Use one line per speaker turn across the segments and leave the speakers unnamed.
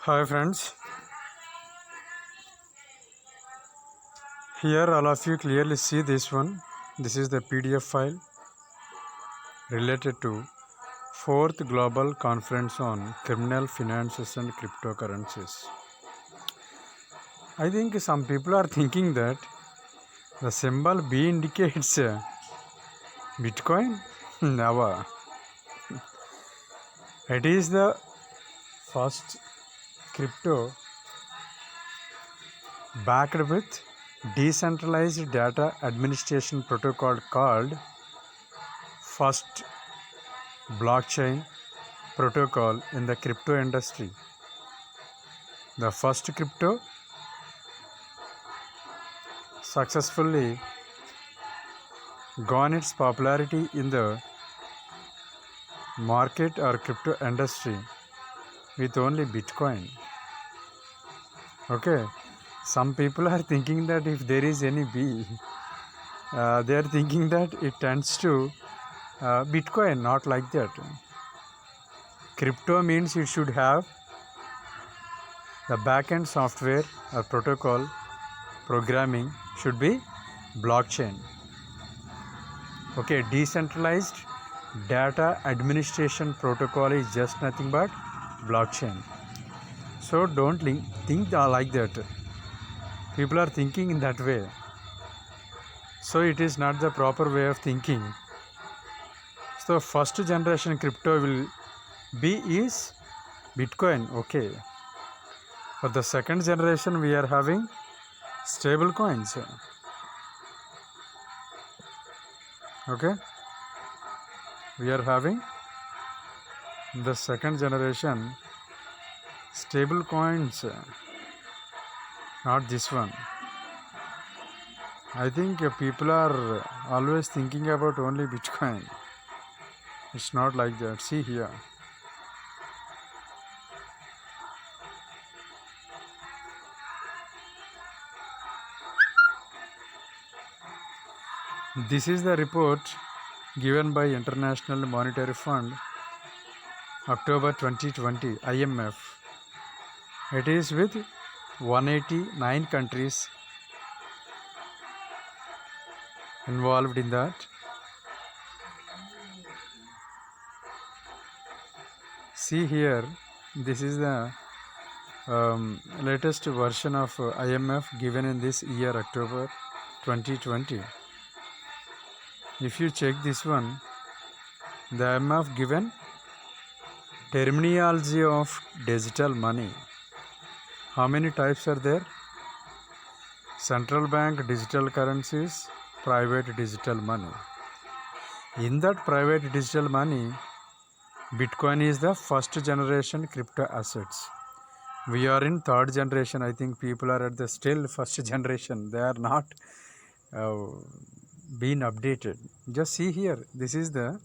Hi friends, here all of you clearly see this one. This is the PDF file related to 4th Global Conference on Criminal Finances and Cryptocurrencies. I think some people are thinking that the symbol B indicates Bitcoin. Never. It is the first crypto backed with decentralized data administration protocol called First Blockchain protocol in the crypto industry. The first crypto successfully gone its popularity in the market or crypto industry with only Bitcoin. Okay, some people are thinking that if there is any B, they are thinking that it tends to Bitcoin, not like that. Crypto means it should have the backend software or protocol programming should be blockchain. Okay, decentralized data administration protocol is just nothing but blockchain. So don't think like that. People are thinking in that way. So it is not the proper way of thinking. So first generation crypto will be is Bitcoin. Okay. For the second generation we are having stable coins. Okay. We are having the second generation stable coins, not this one. I think people are always thinking about only Bitcoin. It's not like that. See here. This is the report given by International Monetary Fund, October 2020, IMF. It is with 189 countries involved in that. See here, this is the latest version of IMF given in this year, October 2020. If you check this one, the IMF given terminology of digital money. How many types are there? Central bank digital currencies, private digital money. In that private digital money, Bitcoin is the first generation crypto assets. We are in third generation. I think people are at the still first generation. They are not being updated. Just see here. This is the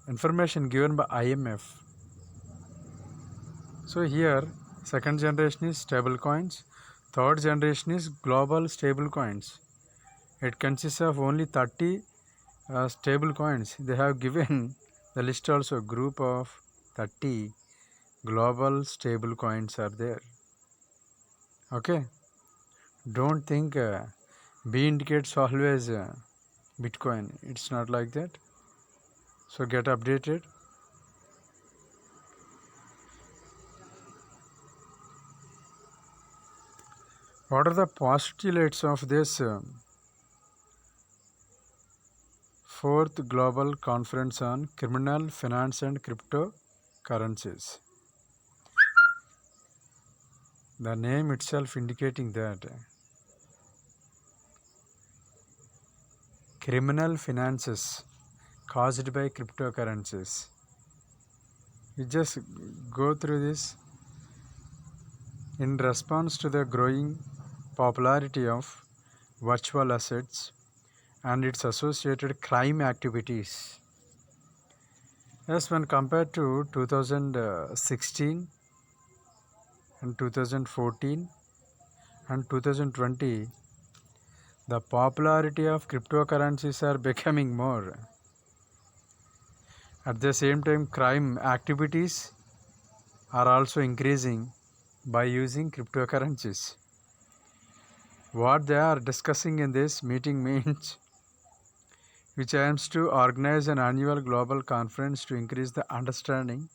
information given by IMF. So here, second generation is stable coins. Third generation is global stable coins. It consists of only 30 stable coins. They have given the list also, group of 30 global stable coins are there. Okay, don't think B indicates always Bitcoin. It's not like that. So get updated. What are the postulates of this fourth global conference on criminal finance and cryptocurrencies? The name itself indicating that criminal finances caused by cryptocurrencies. We just go through this in response to the growing popularity of virtual assets and its associated crime activities. Yes, when compared to 2016 and 2014 and 2020, the popularity of cryptocurrencies are becoming more. At the same time, crime activities are also increasing by using cryptocurrencies. What they are discussing in this meeting means which aims to organize an annual global conference to increase the understanding,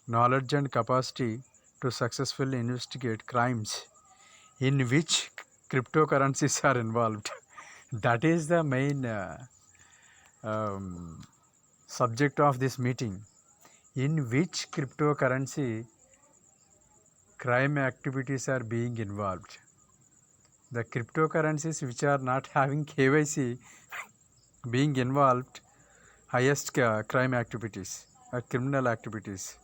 knowledge and capacity to successfully investigate crimes in which cryptocurrencies are involved. That is the main subject of this meeting. In which cryptocurrency crime activities are being involved. The cryptocurrencies which are not having KYC being involved, highest crime activities or criminal activities.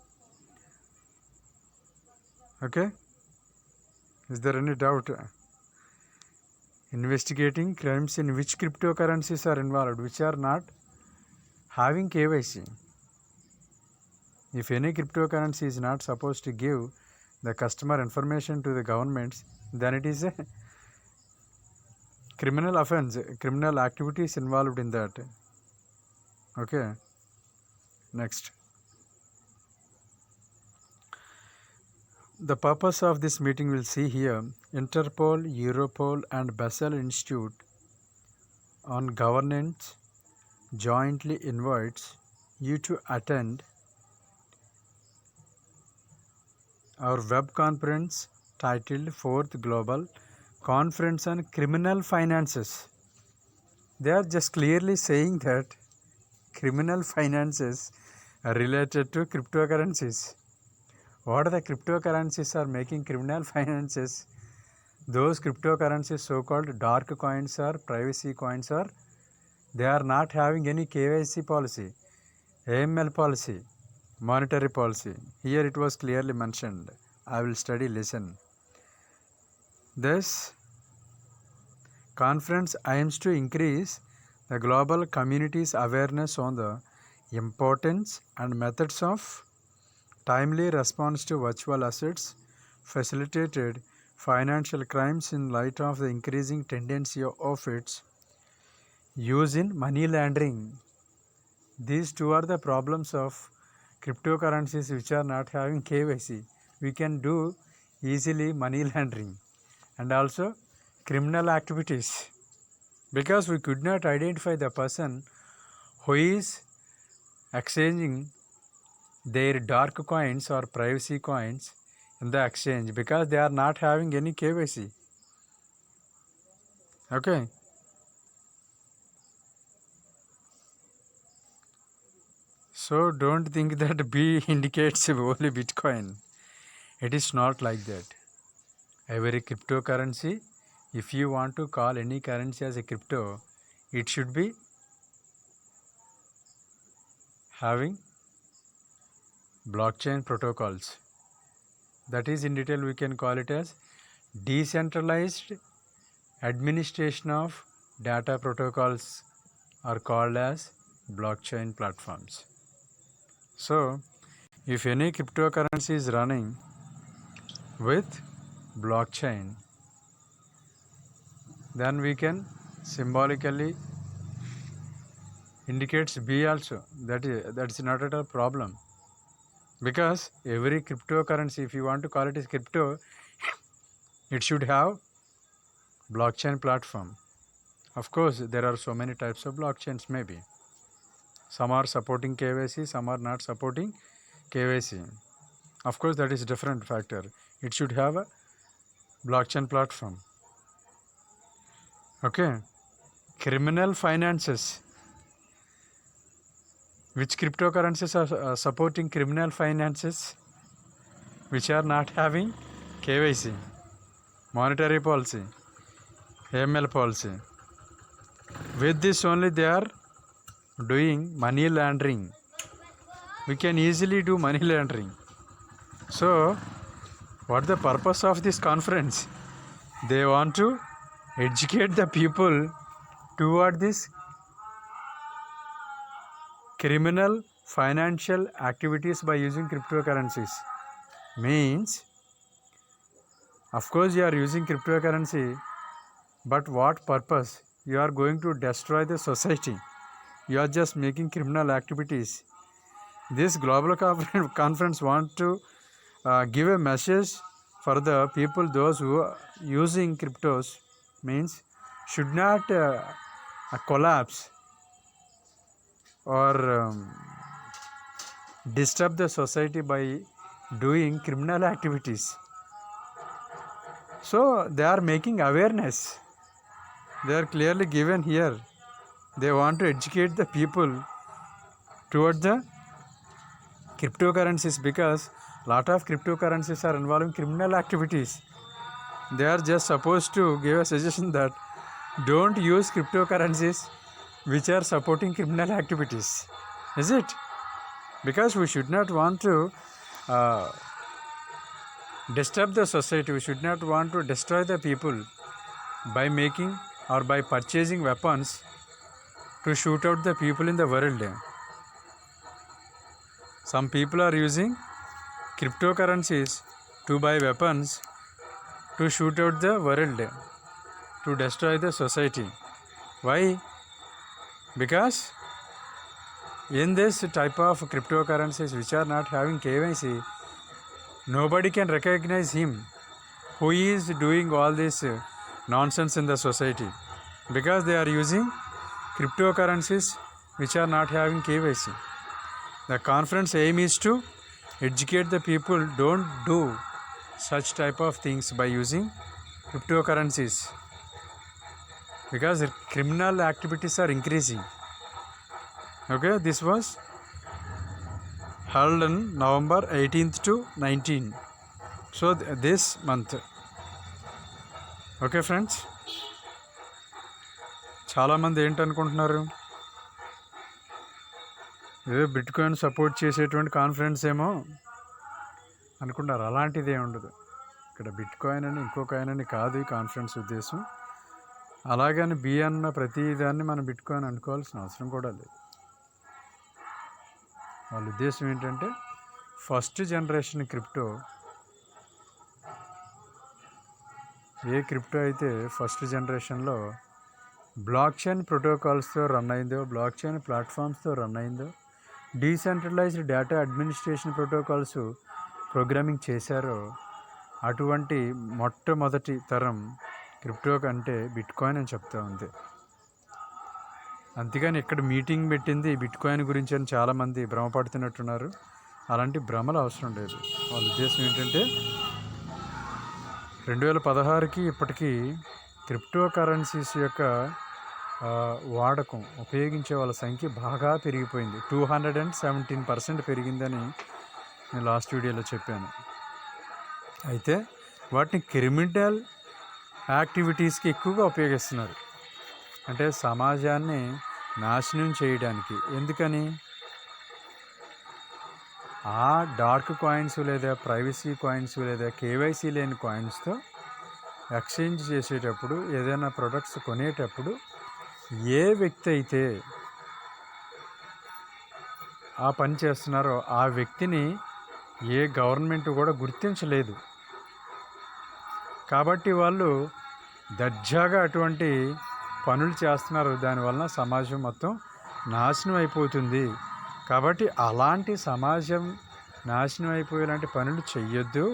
Okay, is there any doubt? Investigating crimes in which cryptocurrencies are involved, which are not having KYC. If any cryptocurrency is not supposed to give the customer information to the governments, then it is a criminal offense, criminal activities involved in that. Okay, next. The purpose of this meeting we'll see here. Interpol, Europol and Basel Institute on Governance jointly invites you to attend our web conference titled 4th Global Conference on Criminal Finances. They are just clearly saying that criminal finances are related to cryptocurrencies. What are the cryptocurrencies are making criminal finances? Those cryptocurrencies, so-called dark coins or privacy coins, or they are not having any KYC policy, AML policy, monetary policy. Here it was clearly mentioned. I will study, listen. This conference aims to increase the global community's awareness on the importance and methods of timely response to virtual assets, facilitated financial crimes in light of the increasing tendency of its use in money laundering. These two are the problems of cryptocurrencies which are not having KYC. We can do easily money laundering and also criminal activities because we could not identify the person who is exchanging their dark coins or privacy coins in the exchange because they are not having any KYC. Okay. So don't think that B indicates only Bitcoin. It is not like that. Every cryptocurrency, if you want to call any currency as a crypto, it should be having blockchain protocols. That is, in detail we can call it as decentralized administration of data protocols are called as blockchain platforms. So if any cryptocurrency is running with blockchain, then we can symbolically indicates B also. That's not at all problem. Because every cryptocurrency, if you want to call it as crypto, it should have blockchain platform. Of course, there are so many types of blockchains maybe. Some are supporting KYC, some are not supporting KYC. Of course, that is different factor. It should have a blockchain platform. Okay. Criminal finances. Which cryptocurrencies are supporting criminal finances which are not having KYC, monetary policy, AML policy. With this only they are doing money laundering. We can easily do money laundering. So, what the purpose of this conference? They want to educate the people toward this criminal financial activities by using cryptocurrencies. Means, of course you are using cryptocurrency, but what purpose? You are going to destroy the society. You are just making criminal activities. This global conference want to give a message for the people, those who are using cryptos, means should not collapse or disturb the society by doing criminal activities. So they are making awareness. They are clearly given here. They want to educate the people towards the cryptocurrencies, because lot of cryptocurrencies are involving criminal activities. They are just supposed to give a suggestion that don't use cryptocurrencies which are supporting criminal activities. Is it? Because we should not want to disturb the society. We should not want to destroy the people by making or by purchasing weapons to shoot out the people in the world. Some people are using cryptocurrencies to buy weapons to shoot out the world, to destroy the society. Why? Because in this type of cryptocurrencies which are not having KYC, nobody can recognize him who is doing all this nonsense in the society, because they are using cryptocurrencies which are not having KYC. The conference aim is to educate the people, don't do such type of things by using cryptocurrencies, because criminal activities are increasing. Okay, this was held on November 18th to 19th. So this month. Okay friends, చాలామంది ఏంటనుకుంటున్నారు, ఏదో bit coin support చేసేటువంటి conference ఏమో అనుకుంటారు. అలాంటిది ఏమి ఉండదు ఇక్కడ. Bit coin అని ఇంకో కాయిన్ అని కాదు ఈ కాన్ఫరెన్స్ ఉద్దేశం. అలాగని బి అన్న ప్రతి దాన్ని మనం బిట్ కాయిన్ అనుకోవాల్సిన అవసరం కూడా లేదు. వాళ్ళ ఉద్దేశం ఏంటంటే ఫస్ట్ జనరేషన్ క్రిప్టో, ఏ క్రిప్టో అయితే ఫస్ట్ జనరేషన్లో బ్లాక్ చైన్ ప్రోటోకాల్స్తో రన్ అయిందో, బ్లాక్ చైన్ ప్లాట్ఫామ్స్తో రన్ అయిందో, decentralised data administration protocols programming చేశారో, అటువంటి మొట్టమొదటి తరం క్రిప్టో కంటే బిట్ కాయిన్ అని చెప్తా ఉంది. అంతేగాని ఇక్కడ మీటింగ్ పెట్టింది బిట్ కాయిన్ గురించి అని చాలామంది భ్రమపడుతున్నట్టున్నారు. అలాంటి భ్రమలు అవసరం లేదు. వాళ్ళ ఉద్దేశం ఏంటంటే 2016కి ఇప్పటికీ క్రిప్టో కరెన్సీస్ యొక్క వాడకం, ఉపయోగించే వాళ్ళ సంఖ్య బాగా పెరిగిపోయింది. 217% పెరిగిందని నేను లాస్ట్ వీడియోలో చెప్పాను. అయితే వాటిని క్రిమినల్ యాక్టివిటీస్కి ఎక్కువగా ఉపయోగిస్తున్నారు. అంటే సమాజాన్ని నాశనం చేయడానికి. ఎందుకని? ఆ డార్క్ కాయిన్స్ లేదా ప్రైవసీ కాయిన్స్ లేదా కేవైసీ లేని కాయిన్స్తో ఎక్స్చేంజ్ చేసేటప్పుడు, ఏదైనా ప్రొడక్ట్స్ కొనేటప్పుడు ఏ వ్యక్తి అయితే ఆ పని చేస్తున్నారో ఆ వ్యక్తిని ఏ గవర్నమెంట్ కూడా గుర్తించలేదు. కాబట్టి వాళ్ళు దర్జాగా అటువంటి పనులు చేస్తున్నారు. దానివలన సమాజం మొత్తం నాశనం అయిపోతుంది. కాబట్టి అలాంటి సమాజం నాశనం అయిపోయేలాంటి పనులు చెయ్యొద్దు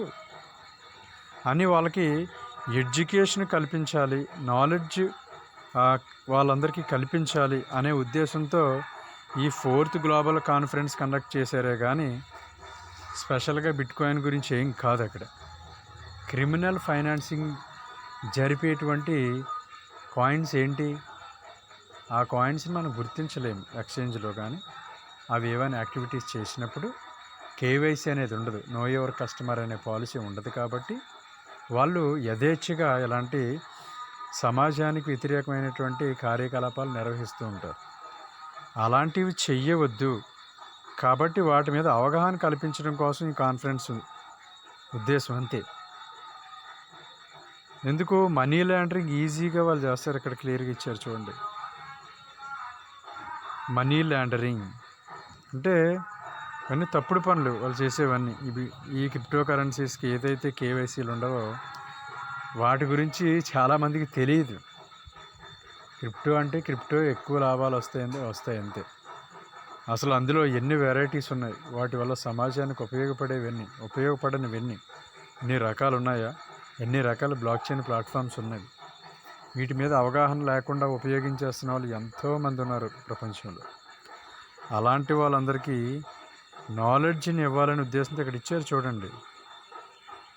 అని వాళ్ళకి ఎడ్యుకేషన్ కల్పించాలి, నాలెడ్జ్ వాళ్ళందరికీ కల్పించాలి అనే ఉద్దేశంతో ఈ 4th గ్లోబల్ కాన్ఫరెన్స్ కండక్ట్ చేశారే కానీ స్పెషల్గా బిట్ కాయిన్ గురించి ఏం కాదు. అక్కడ క్రిమినల్ ఫైనాన్సింగ్ జరిపేటువంటి కాయిన్స్ ఏంటి, ఆ కాయిన్స్ని మనం గుర్తించలేము ఎక్స్చేంజ్లో. కానీ అవి ఏమైనా యాక్టివిటీస్ చేసినప్పుడు కేవైసీ అనేది ఉండదు, నో యువర్ కస్టమర్ అనే పాలసీ ఉండదు. కాబట్టి వాళ్ళు యథేచ్ఛగా ఇలాంటి సమాజానికి వ్యతిరేకమైనటువంటి కార్యకలాపాలు నిర్వహిస్తూ ఉంటారు. అలాంటివి చెయ్యవద్దు. కాబట్టి వాటి మీద అవగాహన కల్పించడం కోసం ఈ కాన్ఫరెన్స్ ఉద్దేశం అంతే. ఎందుకు? మనీ లాండరింగ్ ఈజీగా వాళ్ళు చేస్తారు. ఇక్కడ క్లియర్గా ఇచ్చారు చూడండి. మనీ లాండరింగ్ అంటే ఇవన్నీ తప్పుడు పనులు వాళ్ళు చేసేవన్నీ. ఈ క్రిప్టో కరెన్సీస్కి ఏదైతే కేవైసీలు ఉండవో వాటి గురించి చాలామందికి తెలియదు. క్రిప్టో అంటే క్రిప్టో ఎక్కువ లాభాలు వస్తాయి అంతే. అసలు అందులో ఎన్ని వెరైటీస్ ఉన్నాయి, వాటి వల్ల సమాజానికి ఉపయోగపడనివన్నీ ఎన్ని రకాలు ఉన్నాయా, ఎన్ని రకాల బ్లాక్ చైన్ ప్లాట్ఫామ్స్ ఉన్నాయి. వీటి మీద అవగాహన లేకుండా ఉపయోగించేస్తున్న వాళ్ళు ఎంతోమంది ఉన్నారు ప్రపంచంలో. అలాంటి వాళ్ళందరికీ నాలెడ్జ్ని ఇవ్వాలనే ఉద్దేశంతో ఇక్కడ ఇచ్చారు చూడండి.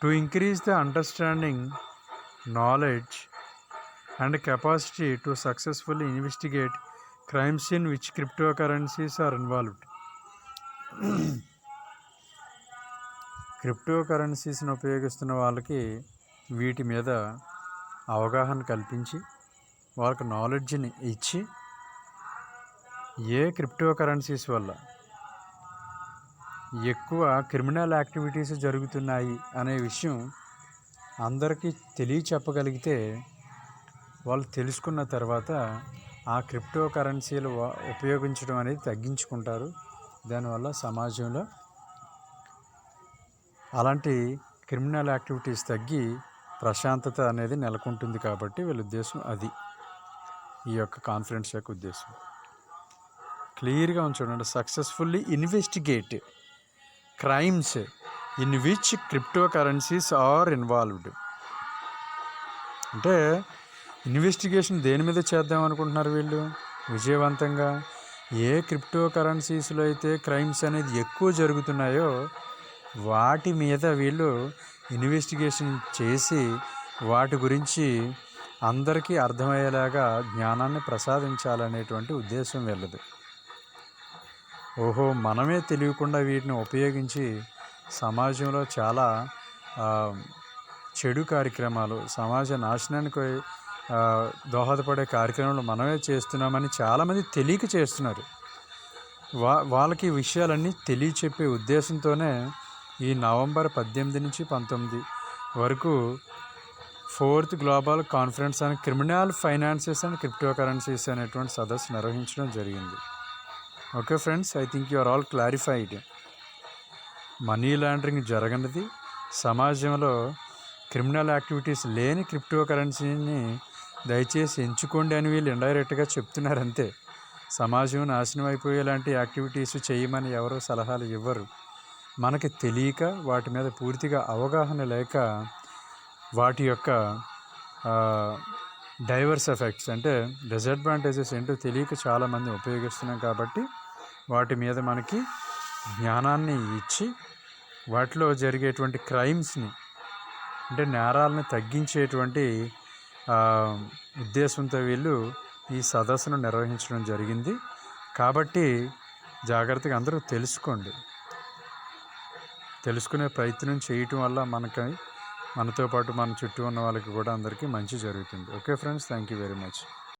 To increase the understanding, knowledge and capacity to successfully investigate crimes in which cryptocurrencies are involved. క్రిప్టోకరెన్సీస్ని ఉపయోగిస్తున్న వాళ్ళకి వీటి మీద అవగాహన కల్పించి వాళ్ళకి నాలెడ్జ్ని ఇచ్చి ఏ క్రిప్టోకరెన్సీస్ వల్ల ఎక్కువ క్రిమినల్ యాక్టివిటీస్ జరుగుతున్నాయి అనే విషయం అందరికీ తెలియచెప్పగలిగితే వాళ్ళు తెలుసుకున్న తర్వాత ఆ క్రిప్టోకరెన్సీలు ఉపయోగించడం అనేది తగ్గించుకుంటారు. దానివల్ల సమాజంలో అలాంటి క్రిమినల్ యాక్టివిటీస్ తగ్గి ప్రశాంతత అనేది నెలకొంటుంది. కాబట్టి వీళ్ళ ఉద్దేశం అది, ఈ యొక్క కాన్ఫరెన్స్ యొక్క ఉద్దేశం క్లియర్గా ఉంచండి. Successfully investigate crimes in which cryptocurrencies are involved. అంటే ఇన్వెస్టిగేషన్ దేని మీద చేద్దాం అనుకుంటున్నారు వీళ్ళు విజయవంతంగా? ఏ క్రిప్టోకరెన్సీస్లో అయితే క్రైమ్స్ అనేది ఎక్కువ జరుగుతున్నాయో వాటి మీద వీళ్ళు ఇన్వెస్టిగేషన్ చేసి వాటి గురించి అందరికీ అర్థమయ్యేలాగా జ్ఞానాన్ని ప్రసాదించాలనేటువంటి ఉద్దేశం వీళ్ళది. ఓహో, మనమే తెలియకుండా వీటిని ఉపయోగించి సమాజంలో చాలా చెడు కార్యక్రమాలు, సమాజ నాశనానికి దోహదపడే కార్యక్రమాలు మనమే చేస్తున్నామని చాలామంది తెలియక చేస్తున్నారు. వాళ్ళకి ఈ విషయాలన్నీ తెలియచెప్పే ఉద్దేశంతోనే ఈ నవంబర్ 18 నుంచి 19 వరకు 4th global conference on criminal finances and cryptocurrencies అనేటువంటి సదస్సు నిర్వహించడం జరిగింది. Okay friends, I think you are all clarified. Money laundering జరగనిది, సమాజంలో క్రిమినల్ యాక్టివిటీస్ లేని క్రిప్టోకరెన్సీని దయచేసి ఎంచుకోండి అని వీళ్ళు ఇండైరెక్ట్గా చెప్తున్నారు అంతే. సమాజం నాశనం అయిపోయేలాంటి యాక్టివిటీస్ చేయమని ఎవరో సలహాలు ఇవ్వరు. మనకి తెలియక వాటి మీద పూర్తిగా అవగాహన లేక వాటి యొక్క డైవర్స్ ఎఫెక్ట్స్ అంటే డిసడ్వాంటేజెస్ ఏంటో తెలియక చాలామంది ఉపయోగిస్తున్నాం. కాబట్టి వాటి మీద మనకి జ్ఞానాన్ని ఇచ్చి వాటిలో జరిగేటువంటి క్రైమ్స్ని అంటే నేరాలను తగ్గించేటువంటి ఉద్దేశంతో వీళ్ళు ఈ సదస్సును నిర్వహించడం జరిగింది. కాబట్టి జాగ్రత్తగా అందరూ తెలుసుకోండి. తెలుసుకునే ప్రయత్నం చేయటం వల్ల మనతో పాటు మన చుట్టూ ఉన్న వాళ్ళకి కూడా అందరికీ మంచి జరుగుతుంది. Okay friends, thank you very much.